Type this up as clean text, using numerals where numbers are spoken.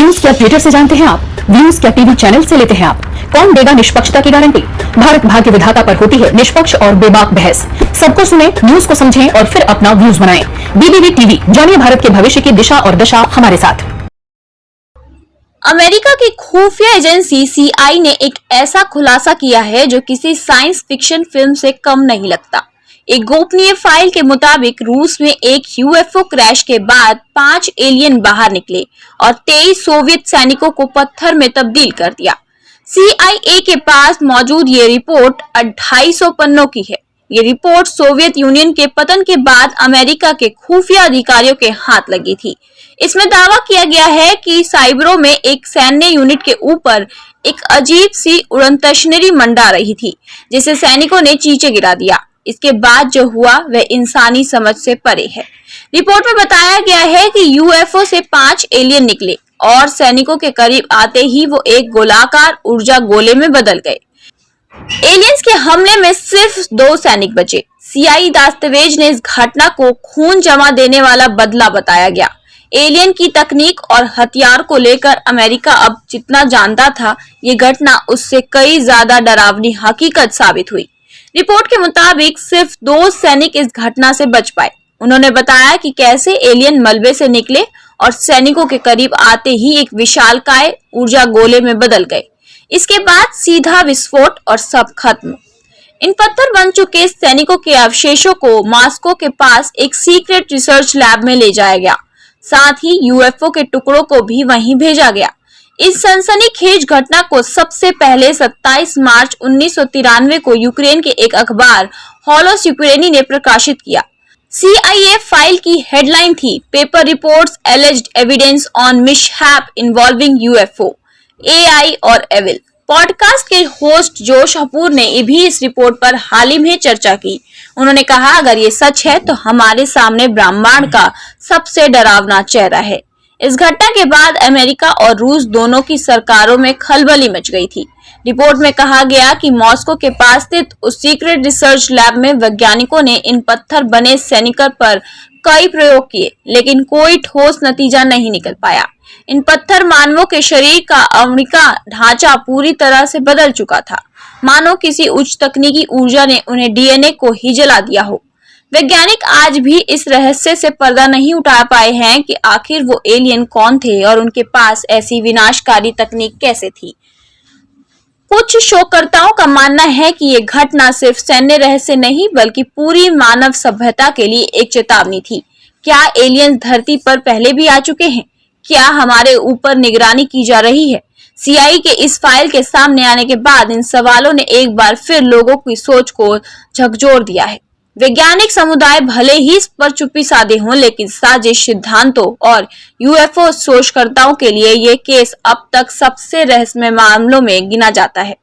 Views क्या Twitter से जानते हैं आप? व्यूज क्या टीवी चैनल से लेते हैं आप? कौन देगा निष्पक्षता की गारंटी? भारत भाग्य विधाता पर होती है निष्पक्ष और बेबाक बहस। सबको सुने, न्यूज को समझें और फिर अपना व्यूज बनाएं। बीबीबी टीवी, जानिए भारत के भविष्य की दिशा और दशा हमारे साथ। अमेरिका की खुफिया एजेंसी सीआईए ने एक ऐसा खुलासा किया है जो किसी साइंस फिक्शन फिल्म से कम नहीं लगता। एक गोपनीय फाइल के मुताबिक रूस में एक यूएफओ क्रैश के बाद 5 एलियन बाहर निकले और 23 सोवियत सैनिकों को पत्थर में तब्दील कर दिया। सीआईए के पास मौजूद ये रिपोर्ट 250 पन्नों की है। ये रिपोर्ट सोवियत यूनियन के पतन के बाद अमेरिका के खुफिया अधिकारियों के हाथ लगी थी। इसमें दावा किया गया है कि साइबरो में एक सैन्य यूनिट के ऊपर एक अजीब सी उड़नतशनरी मंडा रही थी, जिसे सैनिकों ने चींचे गिरा दिया। इसके बाद जो हुआ वह इंसानी समझ से परे है। रिपोर्ट में बताया गया है कि यूएफओ से 5 एलियन निकले और सैनिकों के करीब आते ही वो एक गोलाकार ऊर्जा गोले में बदल गए। एलियंस के हमले में सिर्फ 2 सैनिक बचे। सीआईए दस्तावेज ने इस घटना को खून जमा देने वाला बदला बताया गया। एलियन की तकनीक और हथियार को लेकर अमेरिका अब जितना जानता था, ये घटना उससे कई ज्यादा डरावनी हकीकत साबित हुई। रिपोर्ट के मुताबिक सिर्फ 2 सैनिक इस घटना से बच पाए। उन्होंने बताया कि कैसे एलियन मलबे से निकले और सैनिकों के करीब आते ही एक विशालकाय ऊर्जा गोले में बदल गए। इसके बाद सीधा विस्फोट और सब खत्म। इन पत्थर बन चुके सैनिकों के अवशेषों को मॉस्को के पास एक सीक्रेट रिसर्च लैब में ले जाया गया। साथ ही यूएफओ के टुकड़ों को भी वहीं भेजा गया। इस सनसनीखेज घटना को सबसे पहले 27 मार्च 1993 को यूक्रेन के एक अखबार होलोस यूक्रेनी ने प्रकाशित किया। सीआईए फाइल की हेडलाइन थी, paper reports एलिज्ड evidence on mishap involving UFO, AI और एविल। पॉडकास्ट के होस्ट जोश कपूर ने भी इस रिपोर्ट पर हाल ही में चर्चा की। उन्होंने कहा, अगर ये सच है तो हमारे सामने ब्रह्मांड का सबसे डरावना चेहरा है। इस घटना के बाद अमेरिका और रूस दोनों की सरकारों में खलबली मच गई थी। रिपोर्ट में कहा गया कि मॉस्को के पास स्थित उस सीक्रेट रिसर्च लैब में वैज्ञानिकों ने इन पत्थर बने सैनिकों पर कई प्रयोग किए, लेकिन कोई ठोस नतीजा नहीं निकल पाया। इन पत्थर मानवों के शरीर का आणविक ढांचा पूरी तरह से बदल चुका था, मानो किसी उच्च तकनीकी ऊर्जा ने उन्हें डीएनए को ही जला दिया हो। वैज्ञानिक आज भी इस रहस्य से पर्दा नहीं उठा पाए हैं कि आखिर वो एलियन कौन थे और उनके पास ऐसी विनाशकारी तकनीक कैसे थी। कुछ शोधकर्ताओं का मानना है कि ये घटना सिर्फ सैन्य रहस्य नहीं बल्कि पूरी मानव सभ्यता के लिए एक चेतावनी थी। क्या एलियंस धरती पर पहले भी आ चुके हैं? क्या हमारे ऊपर निगरानी की जा रही है? सीआईए के इस फाइल के सामने आने के बाद इन सवालों ने एक बार फिर लोगों की सोच को झकझोर दिया है। वैज्ञानिक समुदाय भले ही इस पर चुप्पी साधे हों, लेकिन साजिश सिद्धांतों और यूएफओ शोधकर्ताओं के लिए ये केस अब तक सबसे रहस्यमय मामलों में गिना जाता है।